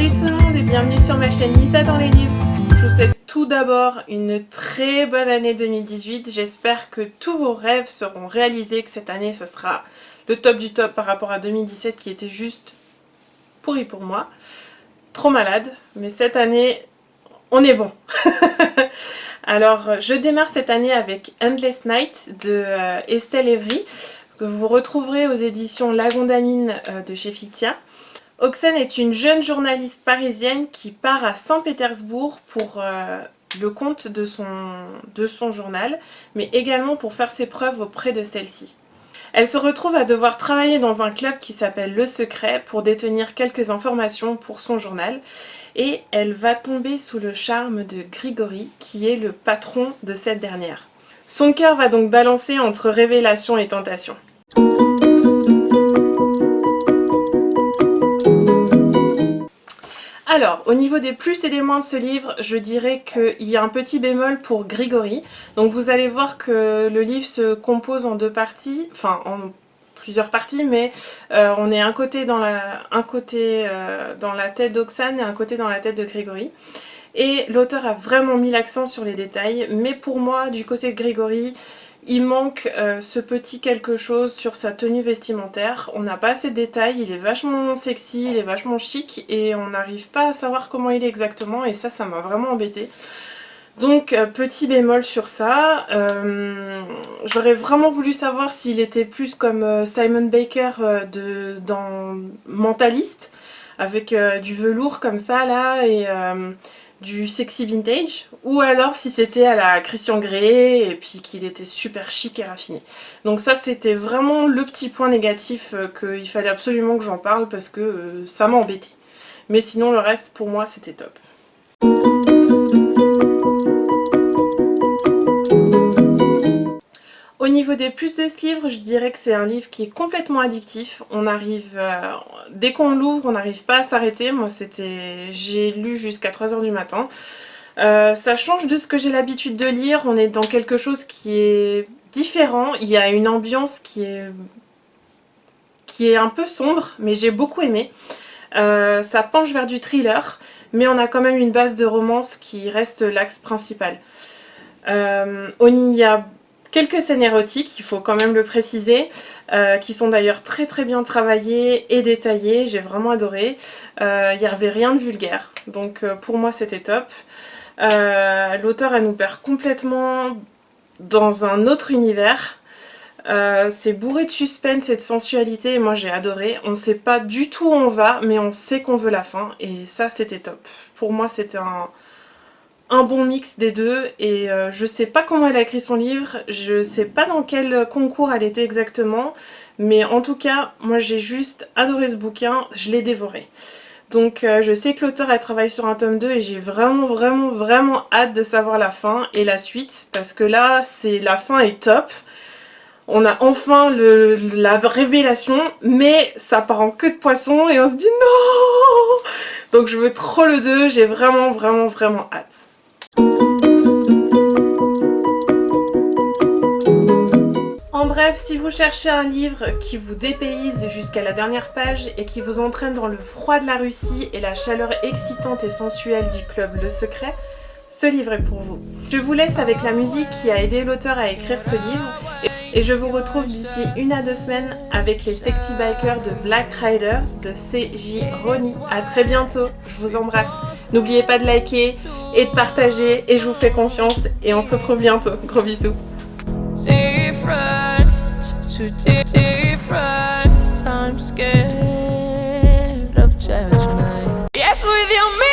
Salut tout le monde et bienvenue sur ma chaîne Lisa dans les livres. Je vous souhaite tout d'abord une très bonne année 2018. J'espère que tous vos rêves seront réalisés, que cette année ça sera le top du top par rapport à 2017 qui était juste pourri pour moi. Trop malade, mais cette année on est bon. Alors je démarre cette année avec Endless Night de Estelle Evry, que vous retrouverez aux éditions La Gondamine de chez Fictia. Oxane est une jeune journaliste parisienne qui part à Saint-Pétersbourg pour le compte de son journal, mais également pour faire ses preuves auprès de celle-ci. Elle se retrouve à devoir travailler dans un club qui s'appelle Le Secret pour détenir quelques informations pour son journal, et elle va tomber sous le charme de Grigory, qui est le patron de cette dernière. Son cœur va donc balancer entre révélation et tentation. Alors, au niveau des plus et des moins de ce livre, je dirais qu'il y a un petit bémol pour Grigory. Donc vous allez voir que le livre se compose en deux parties, enfin en plusieurs parties, mais on est un côté dans la tête d'Oxane et un côté dans la tête de Grigory. Et l'auteur a vraiment mis l'accent sur les détails, mais pour moi, du côté de Grigory, il manque ce petit quelque chose sur sa tenue vestimentaire. On n'a pas assez de détails, il est vachement sexy, il est vachement chic et on n'arrive pas à savoir comment il est exactement, et ça m'a vraiment embêtée. Donc petit bémol sur ça. J'aurais vraiment voulu savoir s'il était plus comme Simon Baker dans Mentalist, avec du velours comme ça là et du sexy vintage, ou alors si c'était à la Christian Grey et puis qu'il était super chic et raffiné. Donc ça c'était vraiment le petit point négatif qu'il fallait absolument que j'en parle parce que ça m'a embêté. Mais sinon le reste pour moi c'était top. Au niveau des plus de ce livre, je dirais que c'est un livre qui est complètement addictif. On arrive, dès qu'on l'ouvre, on n'arrive pas à s'arrêter. Moi, j'ai lu jusqu'à 3 h du matin. Ça change de ce que j'ai l'habitude de lire. On est dans quelque chose qui est différent. Il y a une ambiance qui est un peu sombre, mais j'ai beaucoup aimé. Ça penche vers du thriller, mais on a quand même une base de romance qui reste l'axe principal. Il y a quelques scènes érotiques, il faut quand même le préciser, qui sont d'ailleurs très très bien travaillées et détaillées, j'ai vraiment adoré. Il n'y avait rien de vulgaire, donc pour moi c'était top. L'auteur elle nous perd complètement dans un autre univers. C'est bourré de suspense et de sensualité et moi j'ai adoré. On ne sait pas du tout où on va, mais on sait qu'on veut la fin et ça c'était top. Pour moi c'était un bon mix des deux et je sais pas comment elle a écrit son livre, je sais pas dans quel concours elle était exactement, mais en tout cas moi j'ai juste adoré ce bouquin, je l'ai dévoré. Donc je sais que l'auteur elle travaille sur un tome 2 et j'ai vraiment hâte de savoir la fin et la suite, parce que là la fin est top. On a enfin la révélation, mais ça part en queue de poisson et on se dit non. Donc je veux trop le 2, j'ai vraiment hâte. En bref, si vous cherchez un livre qui vous dépayse jusqu'à la dernière page et qui vous entraîne dans le froid de la Russie et la chaleur excitante et sensuelle du club Le Secret, ce livre est pour vous. Je vous laisse avec la musique qui a aidé l'auteur à écrire ce livre et je vous retrouve d'ici 1 à 2 semaines avec les Sexy Bikers de Black Riders de C.J. Ronnie. A très bientôt, je vous embrasse. N'oubliez pas de liker et de partager et je vous fais confiance et on se retrouve bientôt. Gros bisous. I'm scared of judgment. Yes, with you, me.